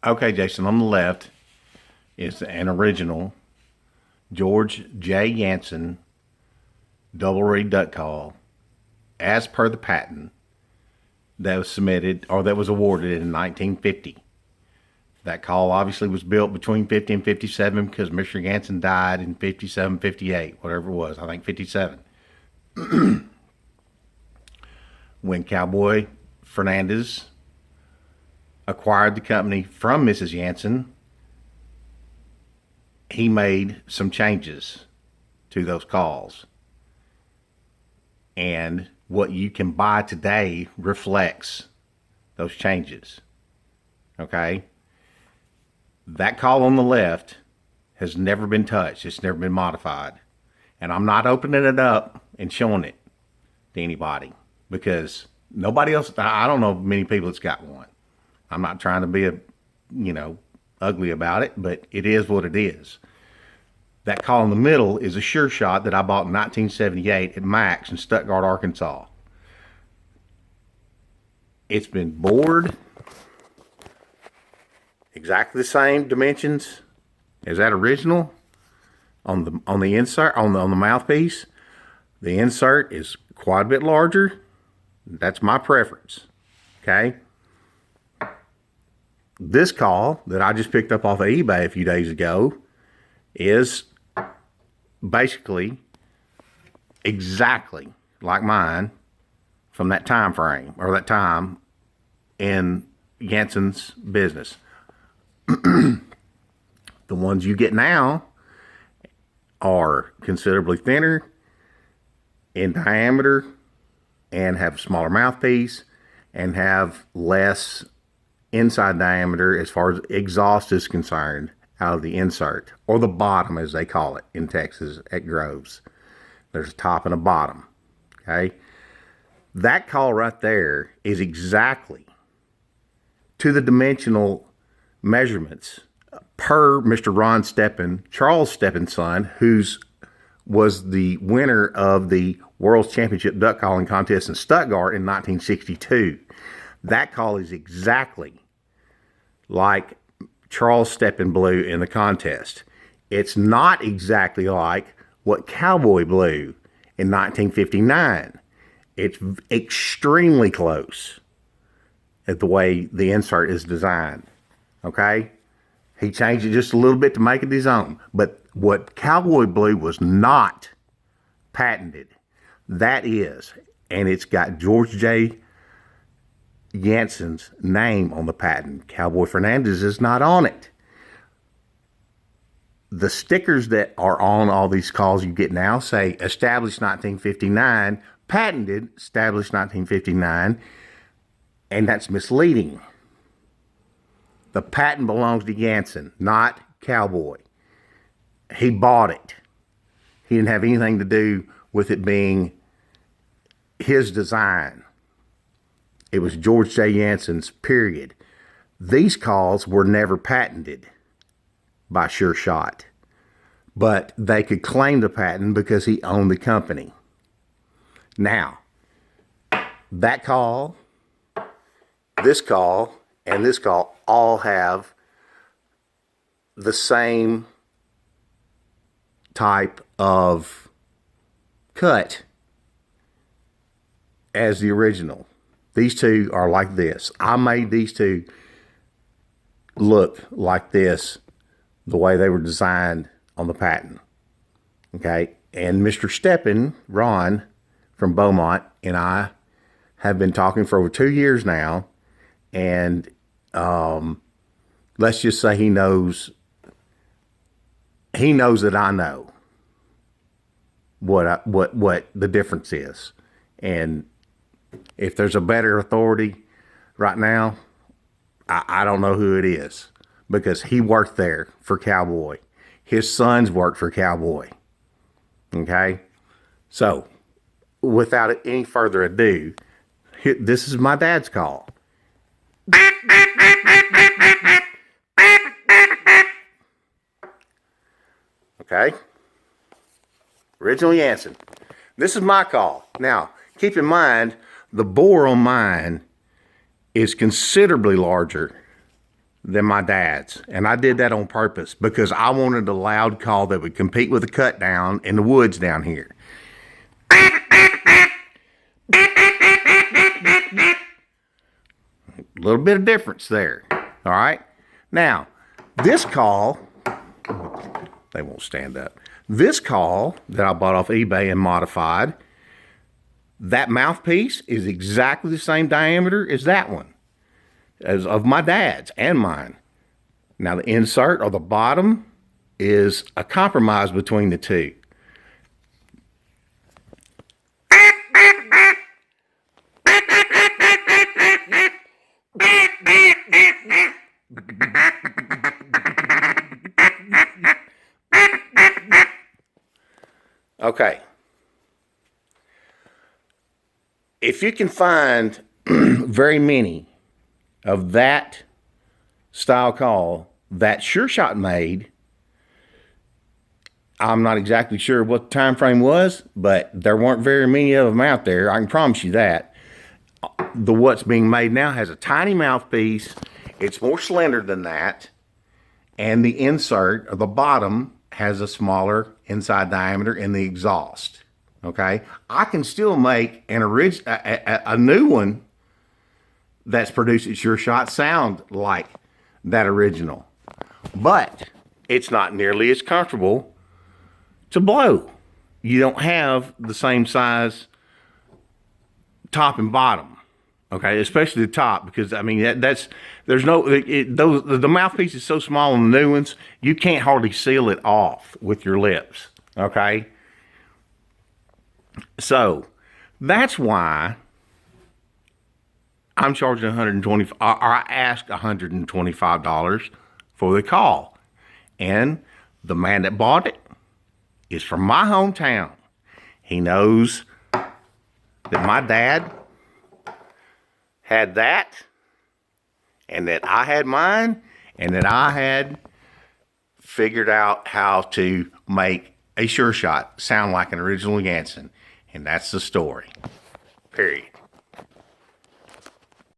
Okay, Jason, on the left is an original George J. Yentzen double reed duck call as per the patent that was submitted or that was awarded in 1950. That call obviously was built between 50 and 57 because Mr. Yentzen died in 57, 58, whatever it was. I think 57. When Cowboy Fernandez acquired the company from Mrs. Yentzen, he made some changes to those calls. And what you can buy today reflects those changes. Okay? That call on the left has never been touched. It's never been modified. And I'm not opening it up and showing it to anybody because nobody else, I don't know many people that's got one. I'm not trying to be ugly about it, but it is what it is. That call in the middle is a Sure Shot that I bought in 1978 at Max in Stuttgart, Arkansas. It's been bored, exactly the same dimensions as that original on the insert on the mouthpiece. The insert is quite a bit larger. That's my preference. Okay. This call that I just picked up off of eBay a few days ago is basically exactly like mine from that time frame or that time in Yentzen's business. The ones you get now are considerably thinner in diameter and have a smaller mouthpiece and have less inside diameter as far as exhaust is concerned out of the insert, or the bottom as they call it in Texas at Groves. There's a top and a bottom. Okay, that call right there is exactly to the dimensional measurements per Mr. Ron Steppen, Charles Steppen's son, was the winner of the World's Championship Duck Calling Contest in Stuttgart in 1962. That call is exactly like Charles Steppen blew in the contest. It's not exactly like what Cowboy blew in 1959. It's extremely close at the way the insert is designed. Okay? He changed it just a little bit to make it his own. But what Cowboy blew was not patented. That is. And it's got George J. Yentzen's name on the patent. Cowboy Fernandez is not on it. The stickers that are on all these calls you get now say established 1959, patented, established 1959, and that's misleading. The patent belongs to Yentzen, not Cowboy. He bought it. He didn't have anything to do with it being his design. It was George J. Yentzen's, period. These calls were never patented by Sure Shot, but they could claim the patent because he owned the company. Now, that call, this call, and this call all have the same type of cut as the original. These two are like this. I made these two look like this, the way they were designed on the patent. Okay? And Mr. Steppen, Ron, from Beaumont, and I have been talking for over 2 years now. And let's just say he knows that I know what the difference is. And if there's a better authority right now, I don't know who it is, because he worked there for Cowboy. His sons worked for Cowboy. Okay? So, without any further ado, this is my dad's call. Okay? Original Yentzen. This is my call. Now, keep in mind, the bore on mine is considerably larger than my dad's. And I did that on purpose because I wanted a loud call that would compete with the cut down in the woods down here. A little bit of difference there. All right. Now, this call, they won't stand up. This call that I bought off eBay and modified, that mouthpiece is exactly the same diameter as that one, as of my dad's and mine. Now, the insert or the bottom is a compromise between the two. Okay. If you can find very many of that style call that Sure Shot made, I'm not exactly sure what the time frame was, but there weren't very many of them out there. I can promise you that. The what's being made now has a tiny mouthpiece. It's more slender than that. And the insert, or the bottom, has a smaller inside diameter in the exhaust. Okay? I can still make a new one that's produced at Sure Shot sound like that original. But it's not nearly as comfortable to blow. You don't have the same size top and bottom. Okay, especially the top, because I mean the mouthpiece is so small on the new ones, you can't hardly seal it off with your lips. Okay, so that's why I'm charging $120, or I asked $125 for the call, and the man that bought it is from my hometown. He knows that my dad had that, and that I had mine, and that I had figured out how to make a Sure Shot sound like an original Yentzen. And that's the story. Period.